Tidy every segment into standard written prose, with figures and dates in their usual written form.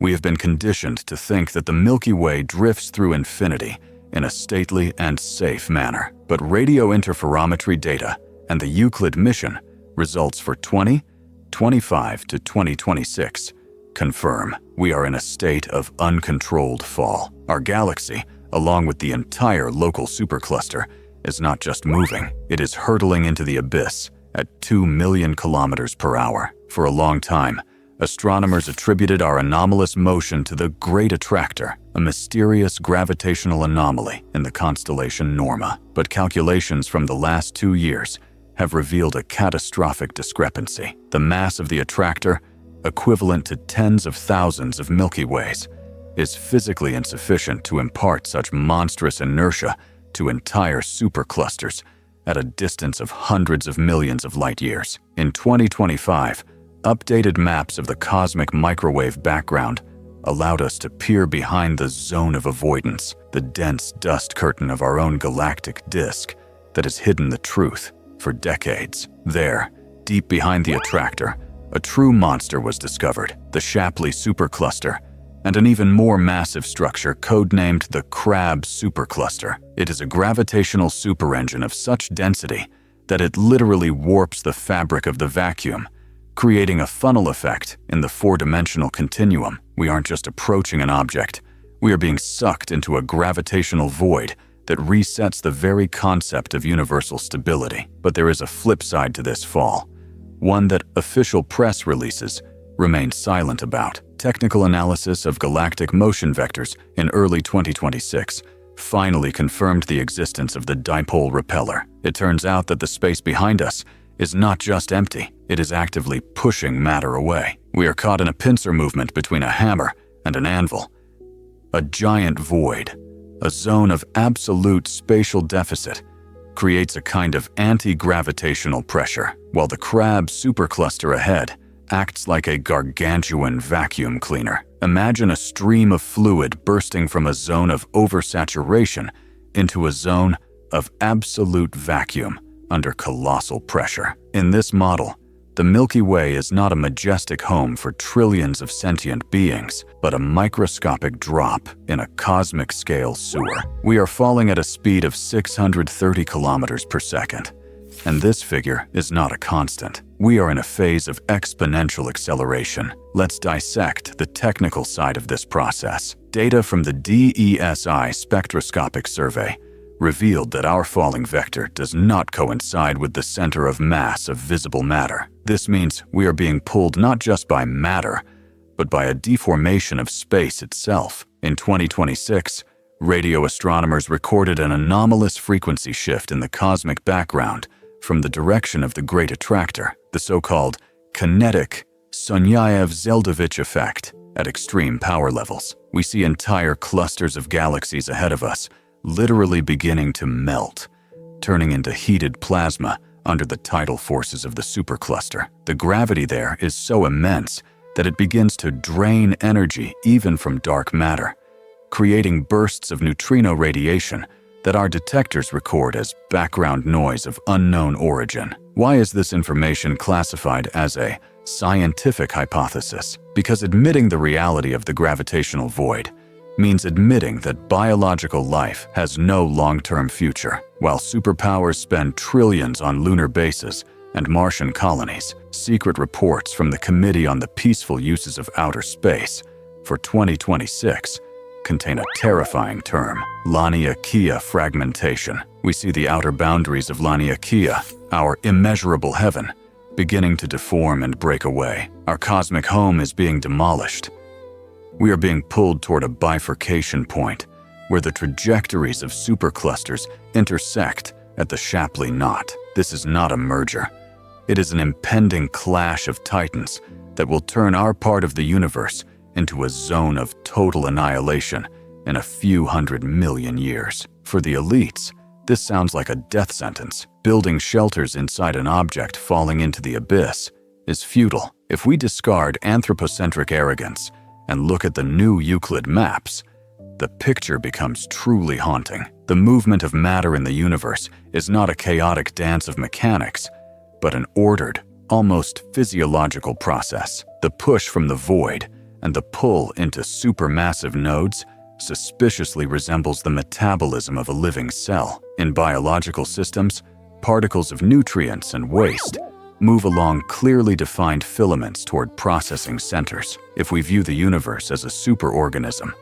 We have been conditioned to think that the Milky Way drifts through infinity in a stately and safe manner. But radio interferometry data and the Euclid mission results for 2025 to 2026 confirm we are in a state of uncontrolled fall. Our galaxy, along with the entire local supercluster, is not just moving, it is hurtling into the abyss at 2 million kilometers per hour. For a long time, astronomers attributed our anomalous motion to the Great Attractor, a mysterious gravitational anomaly in the constellation Norma. But calculations from the last 2 years have revealed a catastrophic discrepancy. The mass of the attractor, equivalent to tens of thousands of Milky Ways, is physically insufficient to impart such monstrous inertia to entire superclusters at a distance of hundreds of millions of light years. In 2025, updated maps of the cosmic microwave background allowed us to peer behind the zone of avoidance, the dense dust curtain of our own galactic disk that has hidden the truth for decades. There, deep behind the attractor, a true monster was discovered, the Shapley supercluster, and an even more massive structure codenamed the Crab supercluster. It is a gravitational superengine of such density that it literally warps the fabric of the vacuum, creating a funnel effect in the four-dimensional continuum. We aren't just approaching an object, we are being sucked into a gravitational void that resets the very concept of universal stability. But there is a flip side to this fall, one that official press releases remain silent about. Technical analysis of galactic motion vectors in early 2026 finally confirmed the existence of the Dipole Repeller. It turns out that the space behind us is not just empty, it is actively pushing matter away. We are caught in a pincer movement between a hammer and an anvil. A giant void, a zone of absolute spatial deficit, creates a kind of anti-gravitational pressure, while the Crab supercluster ahead acts like a gargantuan vacuum cleaner. Imagine a stream of fluid bursting from a zone of oversaturation into a zone of absolute vacuum under colossal pressure. In this model, the Milky Way is not a majestic home for trillions of sentient beings, but a microscopic drop in a cosmic-scale sewer. We are falling at a speed of 630 kilometers per second, and this figure is not a constant. We are in a phase of exponential acceleration. Let's dissect the technical side of this process. Data from the DESI spectroscopic survey revealed that our falling vector does not coincide with the center of mass of visible matter. This means we are being pulled not just by matter, but by a deformation of space itself. In 2026, radio astronomers recorded an anomalous frequency shift in the cosmic background from the direction of the Great Attractor, the so-called Kinetic Sonyaev-Zeldovich effect. At extreme power levels, we see entire clusters of galaxies ahead of us literally beginning to melt, turning into heated plasma under the tidal forces of the supercluster. The gravity there is so immense that it begins to drain energy even from dark matter, creating bursts of neutrino radiation that our detectors record as background noise of unknown origin. Why is this information classified as a scientific hypothesis? Because admitting the reality of the gravitational void means admitting that biological life has no long-term future. While superpowers spend trillions on lunar bases and Martian colonies, secret reports from the Committee on the Peaceful Uses of Outer Space for 2026 contain a terrifying term, Laniakea fragmentation. We see the outer boundaries of Laniakea, our immeasurable heaven, beginning to deform and break away. Our cosmic home is being demolished. We are being pulled toward a bifurcation point where the trajectories of superclusters intersect at the Shapley knot. This is not a merger. It is an impending clash of titans that will turn our part of the universe into a zone of total annihilation in a few 100 million years. For the elites, this sounds like a death sentence. Building shelters inside an object falling into the abyss is futile. If we discard anthropocentric arrogance and look at the new Euclid maps, the picture becomes truly haunting. The movement of matter in the universe is not a chaotic dance of mechanics, but an ordered, almost physiological process. The push from the void and the pull into supermassive nodes suspiciously resembles the metabolism of a living cell. In biological systems, particles of nutrients and waste move along clearly defined filaments toward processing centers. If we view the universe as a superorganism,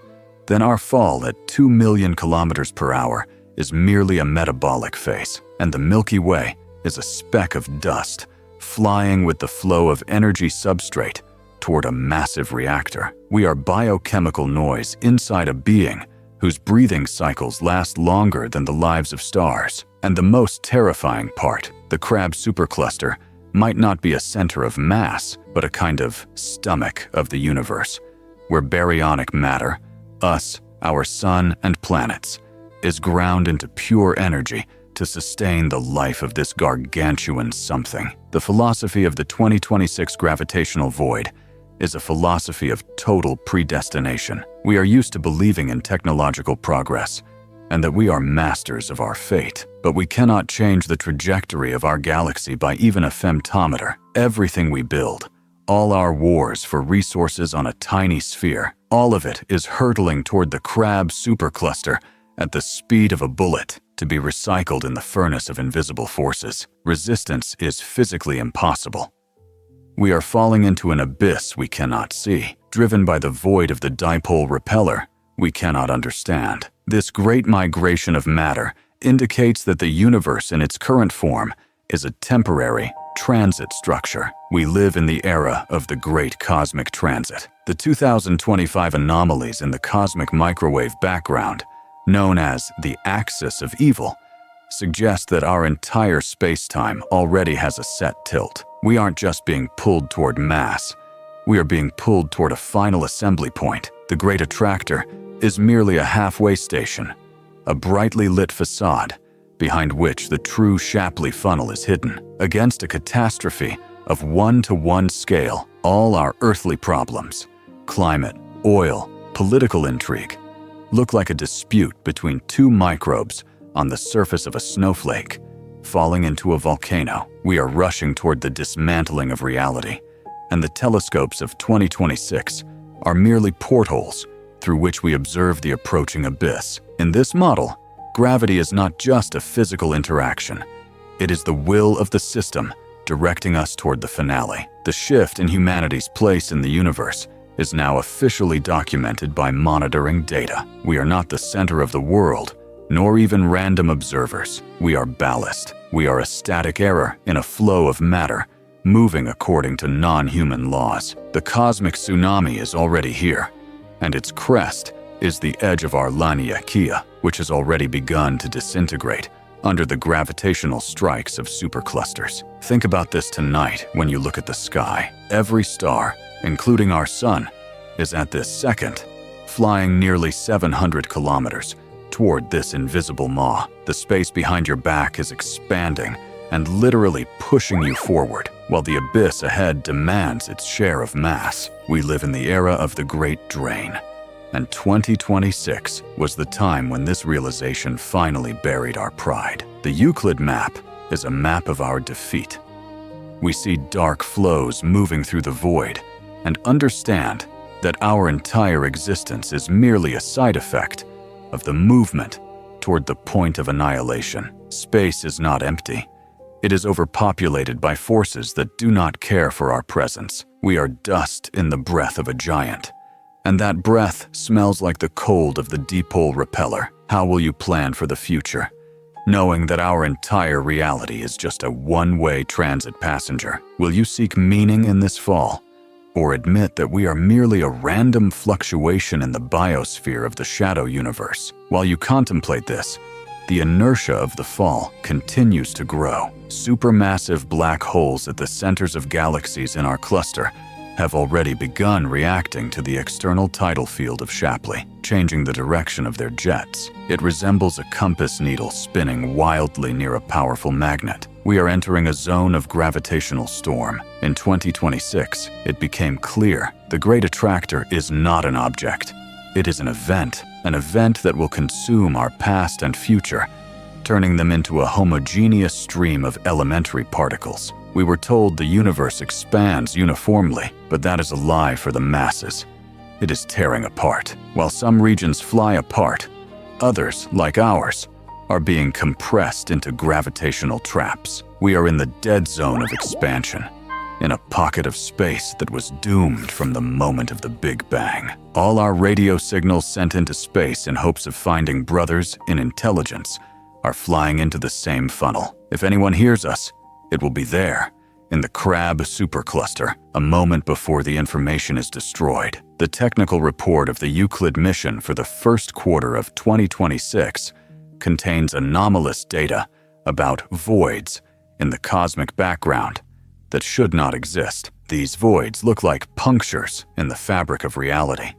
then our fall at 2 million kilometers per hour is merely a metabolic phase, and the Milky Way is a speck of dust flying with the flow of energy substrate toward a massive reactor. We are biochemical noise inside a being whose breathing cycles last longer than the lives of stars. And the most terrifying part, the Crab supercluster might not be a center of mass, but a kind of stomach of the universe, where baryonic matter, us, our sun, and planets, is ground into pure energy to sustain the life of this gargantuan something. The philosophy of the 2026 gravitational void is a philosophy of total predestination. We are used to believing in technological progress and that we are masters of our fate, but we cannot change the trajectory of our galaxy by even a femtometer. Everything we build, all our wars for resources on a tiny sphere, all of it is hurtling toward the Crab supercluster at the speed of a bullet to be recycled in the furnace of invisible forces. Resistance is physically impossible. We are falling into an abyss we cannot see, driven by the void of the dipole repeller we cannot understand. This great migration of matter indicates that the universe in its current form is a temporary transit structure. We live in the era of the Great Cosmic Transit. The 2025 anomalies in the cosmic microwave background, known as the axis of evil, suggest that our entire space-time already has a set tilt. We aren't just being pulled toward mass, we are being pulled toward a final assembly point. The Great Attractor is merely a halfway station, a brightly lit facade behind which the true Shapley funnel is hidden. Against a catastrophe of 1-to-1 scale, all our earthly problems, climate, oil, political intrigue, look like a dispute between two microbes on the surface of a snowflake falling into a volcano. We are rushing toward the dismantling of reality, and the telescopes of 2026 are merely portholes through which we observe the approaching abyss. In this model, gravity is not just a physical interaction. It is the will of the system directing us toward the finale. The shift in humanity's place in the universe is now officially documented by monitoring data. We are not the center of the world, nor even random observers. We are ballast. We are a static error in a flow of matter, moving according to non-human laws. The cosmic tsunami is already here, and its crest is the edge of our Laniakea, which has already begun to disintegrate under the gravitational strikes of superclusters. Think about this tonight when you look at the sky. Every star, including our sun, is at this second flying nearly 700 kilometers toward this invisible maw. The space behind your back is expanding and literally pushing you forward, while the abyss ahead demands its share of mass. We live in the era of the Great Drain, and 2026 was the time when this realization finally buried our pride. The Euclid map is a map of our defeat. We see dark flows moving through the void and understand that our entire existence is merely a side effect of the movement toward the point of annihilation. Space is not empty. It is overpopulated by forces that do not care for our presence. We are dust in the breath of a giant, and that breath smells like the cold of the Dipole repeller. How will you plan for the future, knowing that our entire reality is just a one-way transit passenger? Will you seek meaning in this fall, or admit that we are merely a random fluctuation in the biosphere of the shadow universe? While you contemplate this, the inertia of the fall continues to grow. Supermassive black holes at the centers of galaxies in our cluster have already begun reacting to the external tidal field of Shapley, changing the direction of their jets. It resembles a compass needle spinning wildly near a powerful magnet. We are entering a zone of gravitational storm. In 2026, it became clear the Great Attractor is not an object. It is an event that will consume our past and future, turning them into a homogeneous stream of elementary particles. We were told the universe expands uniformly, but that is a lie for the masses. it is tearing apart. While some regions fly apart, others, like ours, are being compressed into gravitational traps. We are in the dead zone of expansion, in a pocket of space that was doomed from the moment of the Big Bang. All our radio signals sent into space in hopes of finding brothers in intelligence are flying into the same funnel. If anyone hears us, it will be there, in the Crab supercluster, a moment before the information is destroyed. The technical report of the Euclid mission for the first quarter of 2026 contains anomalous data about voids in the cosmic background that should not exist. These voids look like punctures in the fabric of reality.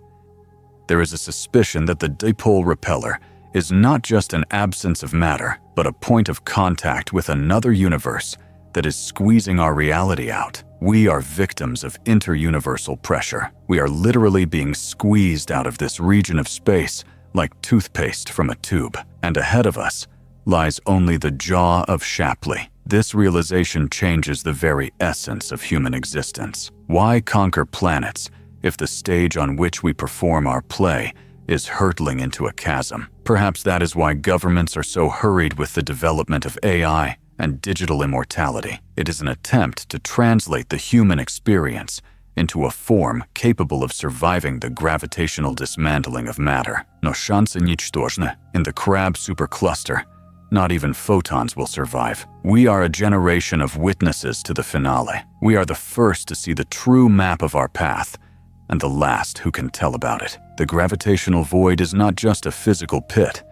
There is a suspicion that the Dipole repeller is not just an absence of matter, but a point of contact with another universe that is squeezing our reality out. We are victims of interuniversal pressure. We are literally being squeezed out of this region of space like toothpaste from a tube. And ahead of us lies only the jaw of Shapley. This realization changes the very essence of human existence. Why conquer planets if the stage on which we perform our play is hurtling into a chasm? Perhaps that is why governments are so hurried with the development of AI and digital immortality. It is an attempt to translate the human experience into a form capable of surviving the gravitational dismantling of matter. No szanse nicztożne. In the Crab supercluster, not even photons will survive. We are a generation of witnesses to the finale. We are the first to see the true map of our path, and the last who can tell about it. The gravitational void is not just a physical pit.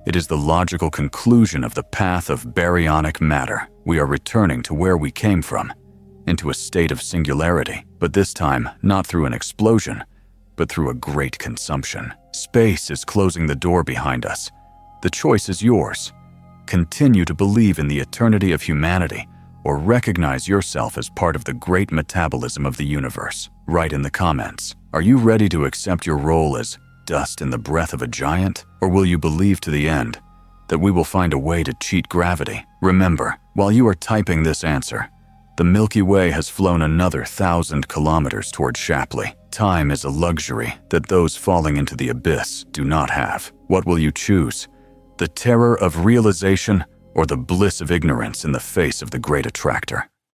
It is the logical conclusion of the path of baryonic matter. We are returning to where we came from, into a state of singularity, but this time not through an explosion, but through a great consumption. Space is closing the door behind us. The choice is yours. Continue to believe in the eternity of humanity, or recognize yourself as part of the great metabolism of the universe. Write in the comments. Are you ready to accept your role as dust in the breath of a giant? Or will you believe to the end that we will find a way to cheat gravity? Remember, while you are typing this answer, the Milky Way has flown another 1,000 kilometers toward Shapley. Time is a luxury that those falling into the abyss do not have. What will you choose? The terror of realization or the bliss of ignorance in the face of the Great Attractor?